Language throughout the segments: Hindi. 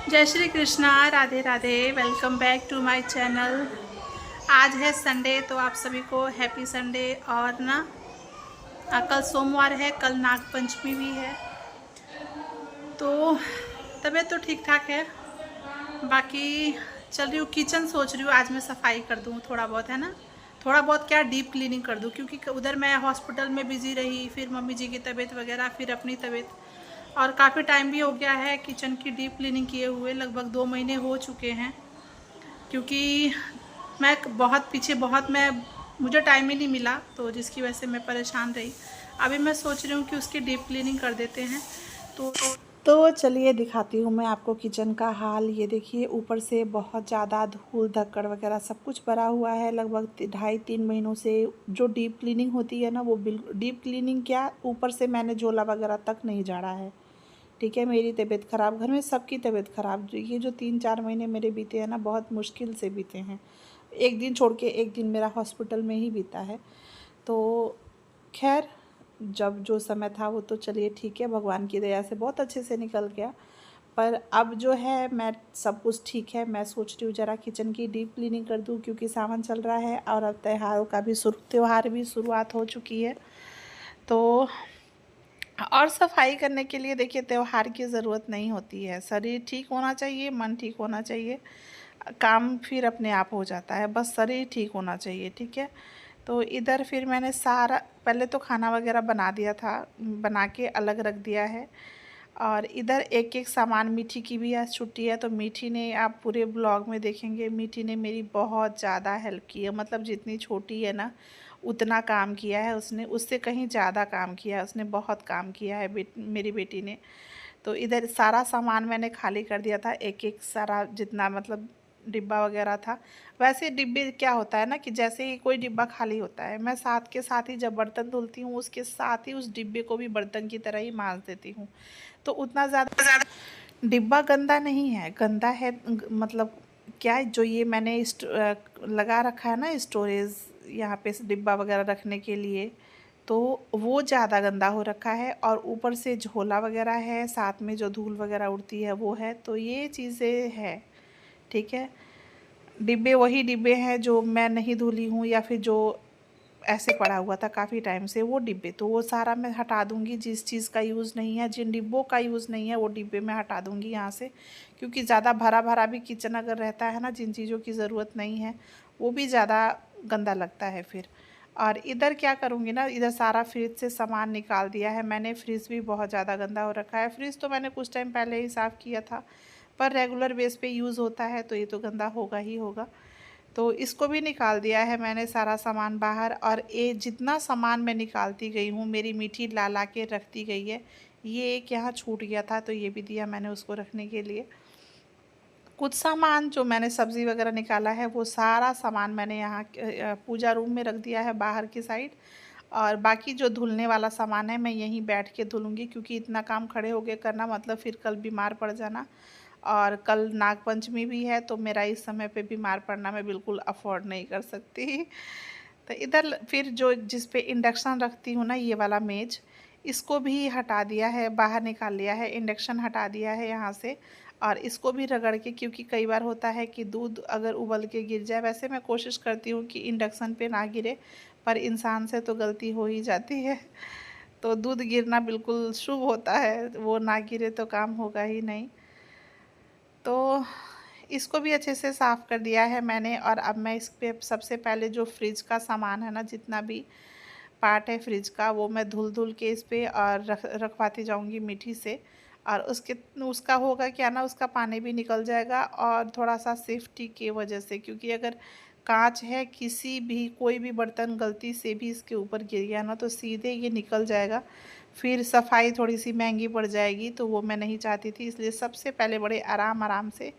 जय Shri Krishna, Radhe Radhe. Welcome back to my channel. आज है संडे, तो आप सभी को हैप्पी संडे। और ना कल सोमवार है, कल नाग पंचमी भी है। तो तबीयत तो ठीक ठाक है। बाकी चल रही हूँ किचन, सोच रही हूँ आज मैं सफाई कर दूँ थोड़ा बहुत, है ना। थोड़ा बहुत क्या, डीप क्लीनिंग कर दूँ, क्योंकि उधर मैं हॉस्पिटल में बिजी रही, फिर मम्मी जी की तबीयत वगैरह, फिर अपनी तबीयत। और काफ़ी टाइम भी हो गया है किचन की डीप क्लीनिंग किए हुए, लगभग 2 महीने हो चुके हैं। क्योंकि मैं बहुत पीछे, बहुत मैं मुझे टाइम ही नहीं मिला, तो जिसकी वजह से मैं परेशान रही। अभी मैं सोच रही हूँ कि उसकी डीप क्लीनिंग कर देते हैं। तो चलिए दिखाती हूँ मैं आपको किचन का हाल। ये देखिए, ऊपर से बहुत ज़्यादा धूल धक्कड़ वगैरह सब कुछ भरा हुआ है। लगभग 2.5-3 महीनों से जो डीप क्लीनिंग होती है ना, वो बिल्कुल डीप क्लीनिंग क्या, ऊपर से मैंने झोला वगैरह तक नहीं झाड़ा है। ठीक है, मेरी तबीयत ख़राब, घर में सबकी तबीयत ख़राब, ये जो 3-4 महीने मेरे बीते हैं ना, बहुत मुश्किल से बीते हैं। एक दिन छोड़ के एक दिन मेरा हॉस्पिटल में ही बीता है। तो खैर, जब जो समय था वो तो चलिए ठीक है, भगवान की दया से बहुत अच्छे से निकल गया। पर अब जो है, मैं सब कुछ ठीक है, मैं सोच रही हूँ ज़रा किचन की डीप क्लीनिंग कर दूँ, क्योंकि सावन चल रहा है और अब त्योहारों का भी त्यौहार भी शुरुआत हो चुकी है। तो और सफाई करने के लिए देखिए, त्योहार की ज़रूरत नहीं होती है। शरीर ठीक होना चाहिए, मन ठीक होना चाहिए, काम फिर अपने आप हो जाता है। बस शरीर ठीक होना चाहिए, ठीक है। तो इधर फिर मैंने सारा, पहले तो खाना वगैरह बना दिया था, बना के अलग रख दिया है। और इधर एक एक सामान, मीठी की भी आज छुट्टी है, तो मीठी ने, आप पूरे ब्लॉग में देखेंगे, मीठी ने मेरी बहुत ज़्यादा हेल्प की है। मतलब जितनी छोटी है ना, उतना काम किया है उसने, उससे कहीं ज़्यादा काम किया है उसने, बहुत काम किया है मेरी बेटी ने। तो इधर सारा सामान मैंने खाली कर दिया था, एक एक सारा जितना मतलब डिब्बा वगैरह था। वैसे डिब्बे क्या होता है ना, कि जैसे ही कोई डिब्बा खाली होता है, मैं साथ के साथ ही जब बर्तन धुलती हूँ, उसके साथ ही उस डिब्बे को भी बर्तन की तरह ही मांज देती हूँ। तो उतना ज़्यादा डिब्बा गंदा नहीं है, गंदा है मतलब क्या है, जो ये मैंने लगा रखा है ना स्टोरेज, यहाँ पे डिब्बा वगैरह रखने के लिए, तो वो ज़्यादा गंदा हो रखा है। और ऊपर से झोला वगैरह है, साथ में जो धूल वगैरह उड़ती है वो है, तो ये चीज़ें है। ठीक है, डिब्बे वही डिब्बे हैं जो मैं नहीं धुली हूँ, या फिर जो ऐसे पड़ा हुआ था काफ़ी टाइम से, वो डिब्बे तो वो सारा मैं हटा दूँगी। जिस चीज़ का यूज़ नहीं है, जिन डिब्बों का यूज़ नहीं है, वो डिब्बे मैं हटा दूँगी यहाँ से। क्योंकि ज़्यादा भरा भरा भी किचन अगर रहता है ना, जिन चीज़ों की ज़रूरत नहीं है, वो भी ज़्यादा गंदा लगता है फिर। और इधर क्या करूँगी ना, इधर सारा फ्रिज से सामान निकाल दिया है मैंने। फ्रिज भी बहुत ज़्यादा गंदा हो रखा है। फ्रिज तो मैंने कुछ टाइम पहले ही साफ़ किया था, पर रेगुलर बेस पे यूज़ होता है, तो ये तो गंदा होगा ही होगा। तो इसको भी निकाल दिया है मैंने सारा सामान बाहर। और ये जितना सामान मैं निकालती गई हूँ, मेरी मीठी ला ला के रखती गई है। ये एक यहाँ छूट गया था, तो ये भी दिया मैंने उसको रखने के लिए। कुछ सामान जो मैंने सब्ज़ी वगैरह निकाला है, वो सारा सामान मैंने यहाँ पूजा रूम में रख दिया है, बाहर की साइड। और बाकी जो धुलने वाला सामान है, मैं यहीं बैठ के धुलूँगी, क्योंकि इतना काम खड़े होके करना मतलब फिर कल बीमार पड़ जाना। और कल नाग पंचमी भी है, तो मेरा इस समय पे बीमार पड़ना मैं बिल्कुल अफोर्ड नहीं कर सकती। तो इधर फिर जो जिस पे इंडक्शन रखती हूँ ना, ये वाला मेज, इसको भी हटा दिया है, बाहर निकाल लिया है, इंडक्शन हटा दिया है यहाँ से। और इसको भी रगड़ के, क्योंकि कई बार होता है कि दूध अगर उबल के गिर जाए, वैसे मैं कोशिश करती हूँ कि इंडक्शन पे ना गिरे, पर इंसान से तो गलती हो ही जाती है। तो दूध गिरना बिल्कुल शुभ होता है, वो ना गिरे तो काम होगा ही नहीं। तो इसको भी अच्छे से साफ़ कर दिया है मैंने। और अब मैं इस पे सबसे पहले जो फ्रिज का सामान है ना, जितना भी पार्ट है फ्रिज का, वो मैं धुल धुल के इस पे और रखवाती जाऊंगी मिट्टी से। और उसका होगा क्या ना, उसका पानी भी निकल जाएगा, और थोड़ा सा सेफ्टी की वजह से, क्योंकि अगर कांच है, किसी भी कोई भी बर्तन गलती से भी इसके ऊपर गिर गया ना, तो सीधे ये निकल जाएगा। फिर सफाई थोड़ी सी महंगी पड़ जाएगी, तो वो मैं नहीं चाहती थी। इसलिए सबसे पहले बड़े आराम आराम से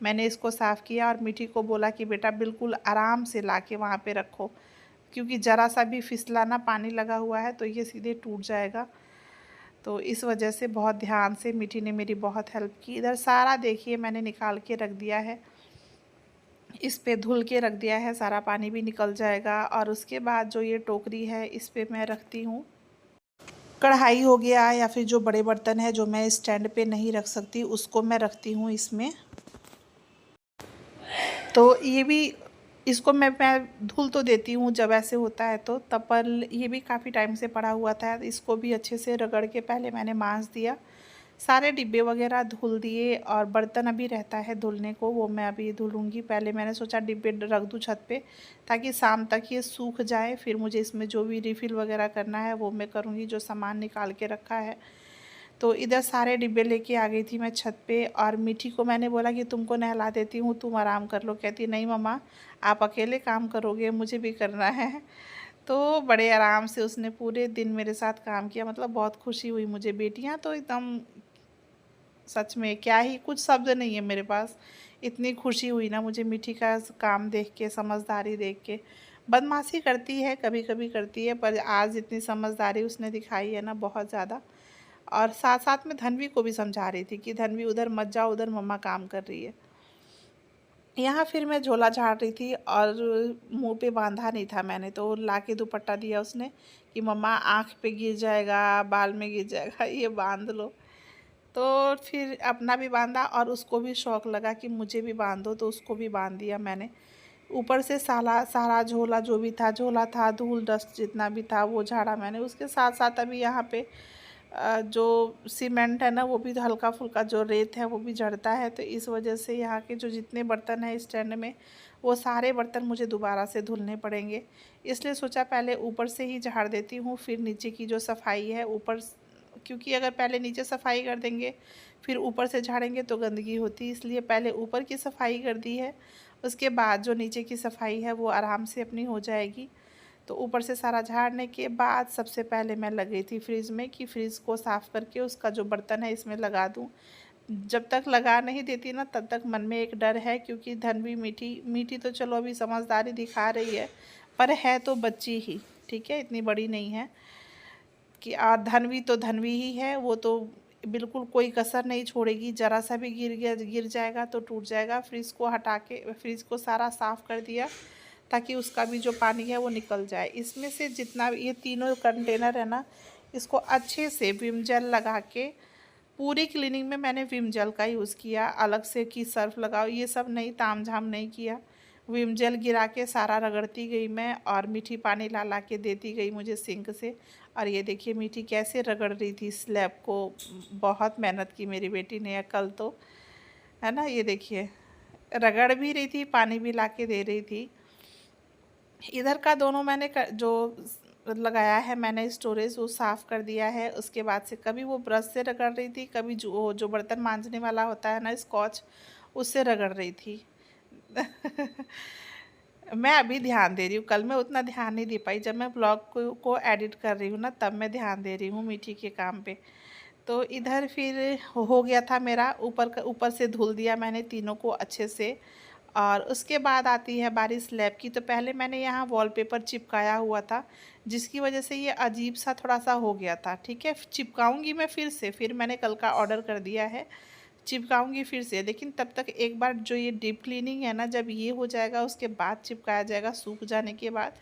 मैंने इसको साफ़ किया, और मिट्टी को बोला कि बेटा बिल्कुल आराम से ला के वहाँ पे रखो, क्योंकि ज़रा सा भी फिसला ना, पानी लगा हुआ है, तो ये सीधे टूट जाएगा। तो इस वजह से बहुत ध्यान से मिट्टी ने मेरी बहुत हेल्प की। इधर सारा देखिए मैंने निकाल के रख दिया है, इस पे धुल के रख दिया है, सारा पानी भी निकल जाएगा। और उसके बाद जो ये टोकरी है, इस पे मैं रखती हूँ कढ़ाई हो गया या फिर जो बड़े बर्तन है जो मैं स्टैंड पे नहीं रख सकती उसको मैं रखती हूँ इसमें। तो ये भी इसको मैं धुल तो देती हूँ जब ऐसे होता है तो तब, पर ये भी काफ़ी टाइम से पड़ा हुआ था। इसको भी अच्छे से रगड़ के पहले मैंने मांज दिया, सारे डिब्बे वगैरह धुल दिए, और बर्तन अभी रहता है धुलने को, वो मैं अभी धुलूँगी। पहले मैंने सोचा डिब्बे रख दूँ छत पे ताकि शाम तक ये सूख जाए, फिर मुझे इसमें जो भी रिफ़िल वगैरह करना है वो मैं करूँगी, जो सामान निकाल के रखा है। तो इधर सारे डिब्बे लेके आ गई थी मैं छत पे, और मीठी को मैंने बोला कि तुमको नहला देती हूँ, तुम आराम कर लो। कहती नहीं मम्मा आप अकेले काम करोगे, मुझे भी करना है। तो बड़े आराम से उसने पूरे दिन मेरे साथ काम किया, मतलब बहुत खुशी हुई मुझे। बेटियाँ तो एकदम सच में क्या ही, कुछ शब्द नहीं है मेरे पास, इतनी खुशी हुई ना मुझे मीठी का काम देख के, समझदारी देख के। बदमाशी करती है, कभी कभी करती है, पर आज इतनी समझदारी उसने दिखाई है ना, बहुत ज़्यादा। और साथ साथ में धन्वी को भी समझा रही थी कि धन्वी उधर मत जाओ, उधर मम्मा काम कर रही है। यहाँ फिर मैं झोला झाड़ रही थी और मुंह पे बांधा नहीं था मैंने, तो ला के दुपट्टा दिया उसने कि मम्मा आँख पे गिर जाएगा, बाल में गिर जाएगा, ये बांध लो। तो फिर अपना भी बांधा और उसको भी शौक़ लगा कि मुझे भी बांध दो, तो उसको भी बांध दिया मैंने। ऊपर से सारा सारा झोला जो भी था, झोला था, धूल डस्ट जितना भी था वो झाड़ा मैंने। उसके साथ साथ अभी यहाँ पे जो सीमेंट है ना, वो भी हल्का फुल्का, जो रेत है वो भी झड़ता है, तो इस वजह से यहाँ के जो जितने बर्तन हैं स्टैंड में, वो सारे बर्तन मुझे दोबारा से धुलने पड़ेंगे। इसलिए सोचा पहले ऊपर से ही झाड़ देती हूँ, फिर नीचे की जो सफाई है ऊपर, क्योंकि अगर पहले नीचे सफाई कर देंगे फिर ऊपर से झाड़ेंगे तो गंदगी होती है, इसलिए पहले ऊपर की सफाई कर दी है। उसके बाद जो नीचे की सफाई है वो आराम से अपनी हो जाएगी। तो ऊपर से सारा झाड़ने के बाद सबसे पहले मैं लग गई थी फ्रिज में कि फ्रिज को साफ़ करके उसका जो बर्तन है इसमें लगा दूँ। जब तक लगा नहीं देती ना तब तक मन में एक डर है, क्योंकि धन्वी मीठी तो चलो अभी समझदारी दिखा रही है, पर है तो बच्ची ही, ठीक है, इतनी बड़ी नहीं है कि। और धन्वी तो धन्वी ही है, वो तो बिल्कुल कोई कसर नहीं छोड़ेगी, ज़रा सा भी गिर जाएगा तो टूट जाएगा। फ्रिज को हटा के फ्रिज को सारा साफ़ कर दिया ताकि उसका भी जो पानी है वो निकल जाए। इसमें से जितना ये तीनों कंटेनर है ना, इसको अच्छे से विम जेल लगा के, पूरी क्लीनिंग में मैंने विम जेल का यूज़ किया, अलग से कि सर्फ लगाओ ये सब नहीं, तामझाम नहीं किया। विम जेल गिरा के सारा रगड़ती गई मैं, और मीठी पानी ला ला के देती गई मुझे सिंक से। और ये देखिए मीठी कैसे रगड़ रही थी स्लैब को, बहुत मेहनत की मेरी बेटी ने कल तो, है ना। ये देखिए रगड़ भी रही थी, पानी भी ला के दे रही थी। इधर का दोनों मैंने जो लगाया है मैंने स्टोरेज, वो साफ़ कर दिया है। उसके बाद से कभी वो ब्रश से रगड़ रही थी, कभी जो बर्तन मांजने वाला होता है ना स्कॉच, उससे रगड़ रही थी। मैं अभी ध्यान दे रही हूँ, कल मैं उतना ध्यान नहीं दे पाई, जब मैं ब्लॉग को एडिट कर रही हूँ ना तब मैं ध्यान दे रही हूँ मीठी के काम पे। तो इधर फिर हो गया था मेरा, ऊपर से धुल दिया मैंने तीनों को अच्छे से। और उसके बाद आती है बारी स्लैब की। तो पहले मैंने यहाँ वॉलपेपर चिपकाया हुआ था, जिसकी वजह से ये अजीब सा थोड़ा सा हो गया था, ठीक है। चिपकाऊंगी मैं फिर से, फिर मैंने कल का ऑर्डर कर दिया है, चिपकाऊंगी फिर से, लेकिन तब तक एक बार जो ये डीप क्लीनिंग है ना, जब ये हो जाएगा उसके बाद चिपकाया जाएगा, सूख जाने के बाद,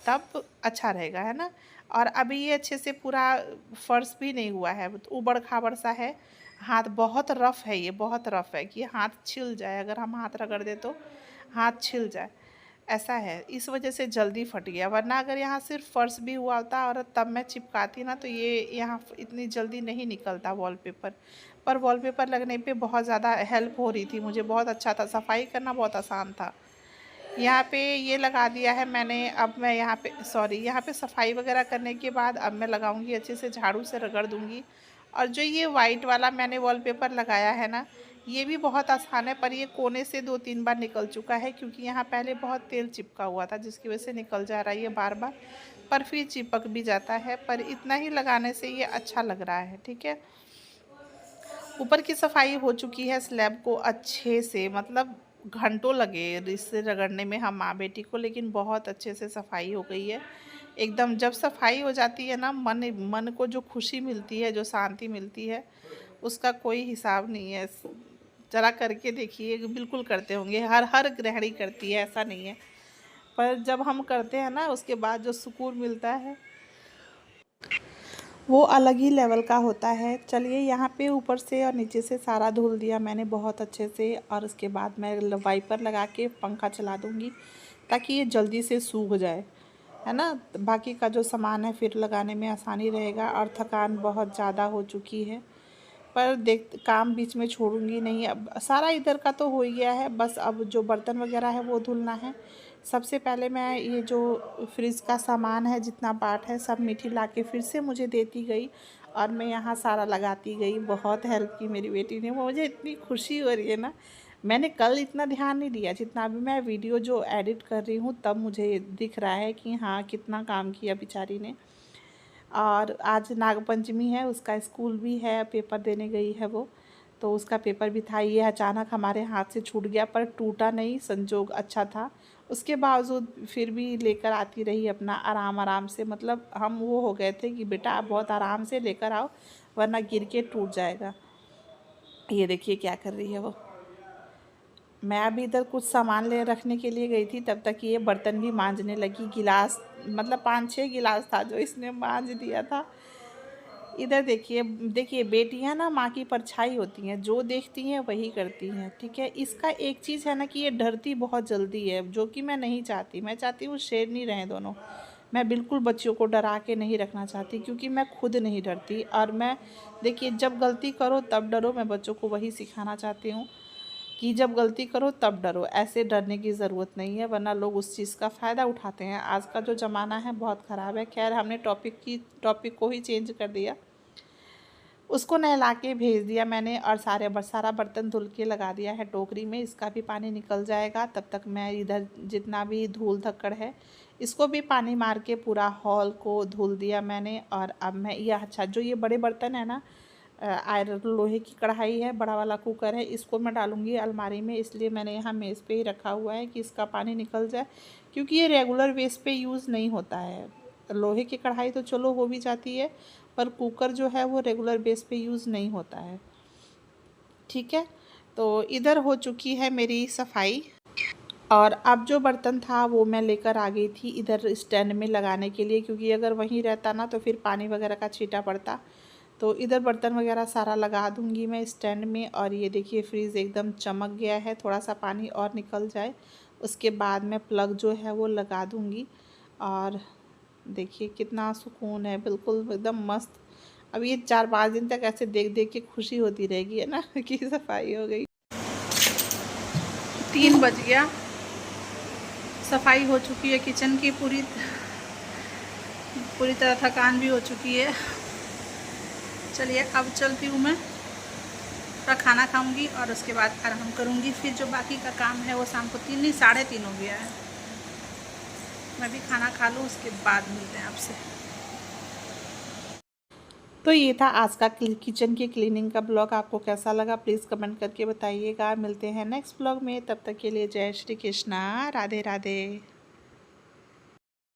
तब अच्छा रहेगा, है ना। और अभी ये अच्छे से पूरा फर्श भी नहीं हुआ है, ऊबड़ खाबड़ सा है, हाथ बहुत रफ़ है, ये बहुत रफ़ है कि हाथ छिल जाए, अगर हम हाथ रगड़ दे तो हाथ छिल जाए, ऐसा है। इस वजह से जल्दी फट गया, वरना अगर यहाँ सिर्फ फर्श भी हुआ होता और तब मैं चिपकाती ना, तो ये यहाँ इतनी जल्दी नहीं निकलता वॉलपेपर। पर वॉलपेपर लगने पे बहुत ज़्यादा हेल्प हो रही थी मुझे, बहुत अच्छा था, सफाई करना बहुत आसान था। यहाँ पे ये लगा दिया है मैंने। अब मैं यहाँ पे सफाई वगैरह करने के बाद अब मैं लगाऊंगी, अच्छे से झाड़ू से रगड़ दूंगी। और जो ये वाइट वाला मैंने वॉलपेपर लगाया है ना, ये भी बहुत आसान है, पर ये कोने से 2-3 बार निकल चुका है, क्योंकि यहाँ पहले बहुत तेल चिपका हुआ था जिसकी वजह से निकल जा रहा है ये बार बार, पर फिर चिपक भी जाता है। पर इतना ही लगाने से ये अच्छा लग रहा है, ठीक है। ऊपर की सफाई हो चुकी है स्लैब को अच्छे से, मतलब घंटों लगे इससे रगड़ने में हम माँ बेटी को, लेकिन बहुत अच्छे से सफाई हो गई है एकदम। जब सफाई हो जाती है ना, मन को जो खुशी मिलती है, जो शांति मिलती है, उसका कोई हिसाब नहीं है। जरा करके देखिए, बिल्कुल करते होंगे, हर गृहिणी करती है, ऐसा नहीं है, पर जब हम करते हैं ना उसके बाद जो सुकून मिलता है वो अलग ही लेवल का होता है। चलिए यहाँ पे ऊपर से और नीचे से सारा धुल दिया मैंने बहुत अच्छे से, और उसके बाद मैं वाइपर लगा के पंखा चला दूँगी ताकि ये जल्दी से सूख जाए, है ना। बाकी का जो सामान है फिर लगाने में आसानी रहेगा। और थकान बहुत ज़्यादा हो चुकी है, पर देख काम बीच में छोड़ूंगी नहीं। अब सारा इधर का तो हो ही गया है, बस अब जो बर्तन वगैरह है वो धुलना है। सबसे पहले मैं ये जो फ्रिज का सामान है जितना पार्ट है सब मीठी ला के फिर से मुझे देती गई, और मैं यहाँ सारा लगाती गई। बहुत हेल्प की मेरी बेटी ने, मुझे इतनी खुशी हो रही है ना। मैंने कल इतना ध्यान नहीं दिया जितना अभी मैं वीडियो जो एडिट कर रही हूँ तब मुझे दिख रहा है कि हाँ कितना काम किया बेचारी ने। और आज नागपंचमी है, उसका स्कूल भी है, पेपर देने गई है वो, तो उसका पेपर भी था। ये अचानक हमारे हाथ से छूट गया, पर टूटा नहीं, संजोग अच्छा था। उसके बावजूद फिर भी लेकर आती रही अपना आराम आराम से। मतलब हम वो हो गए थे कि बेटा आप बहुत आराम से लेकर आओ वरना गिर के टूट जाएगा। ये देखिए क्या कर रही है वो। मैं अभी इधर कुछ सामान ले रखने के लिए गई थी, तब तक ये बर्तन भी मांजने लगी। गिलास मतलब 5-6 गिलास था जो इसने मांज दिया था। इधर देखिए देखिए, बेटियां ना माँ की परछाई होती हैं, जो देखती हैं वही करती हैं, ठीक है। इसका एक चीज़ है ना कि ये डरती बहुत जल्दी है, जो कि मैं नहीं चाहती। मैं चाहती हूँ शेरनी रहें दोनों। मैं बिल्कुल बच्चियों को डरा के नहीं रखना चाहती, क्योंकि मैं खुद नहीं डरती। और मैं देखिए, जब गलती करो तब डरो, मैं बच्चों को वही सिखाना चाहती हूँ कि जब गलती करो तब डरो। ऐसे डरने की ज़रूरत नहीं है, वरना लोग उस चीज़ का फ़ायदा उठाते हैं। आज का जो ज़माना है बहुत ख़राब है। खैर हमने टॉपिक को ही चेंज कर दिया। उसको नहला के भेज दिया मैंने, और सारा बर्तन धुल के लगा दिया है टोकरी में। इसका भी पानी निकल जाएगा, तब तक मैं इधर जितना भी धूल धक्कड़ है इसको भी पानी मार के पूरा हॉल को धुल दिया मैंने। और अब मैं ये अच्छा जो ये बड़े बर्तन है ना, आयरन लोहे की कढ़ाई है, बड़ा वाला कुकर है, इसको मैं डालूँगी अलमारी में। इसलिए मैंने यहाँ मेज़ पे ही रखा हुआ है कि इसका पानी निकल जाए, क्योंकि ये रेगुलर बेस पे यूज़ नहीं होता है। लोहे की कढ़ाई तो चलो हो भी जाती है, पर कुकर जो है वो रेगुलर बेस पे यूज़ नहीं होता है, ठीक है। तो इधर हो चुकी है मेरी सफाई। और अब जो बर्तन था वो मैं लेकर आ गई थी इधर स्टैंड में लगाने के लिए, क्योंकि अगर वहीं रहता ना तो फिर पानी वगैरह का छींटा पड़ता। तो इधर बर्तन वगैरह सारा लगा दूंगी मैं स्टैंड में। और ये देखिए फ्रीज़ एकदम चमक गया है, थोड़ा सा पानी और निकल जाए उसके बाद मैं प्लग जो है वो लगा दूंगी। और देखिए कितना सुकून है, बिल्कुल एकदम मस्त। अब ये 4-5 दिन तक ऐसे देख देख के खुशी होती रहेगी, है ना कि सफाई हो गई। 3 बज गया, सफाई हो चुकी है किचन की पूरी तरह। थकान भी हो चुकी है। चलिए अब चलती हूँ मैं, थोड़ा खाना खाऊंगी और उसके बाद आराम करूंगी। फिर जो बाकी का काम है वो शाम को 3 नहीं 3:30 हो गया है। मैं भी खाना खा लूँ, उसके बाद मिलते हैं आपसे। तो ये था आज का किचन की क्लीनिंग का ब्लॉग। आपको कैसा लगा प्लीज़ कमेंट करके बताइएगा। मिलते हैं नेक्स्ट ब्लॉग में, तब तक के लिए जय श्री कृष्णा, राधे राधे।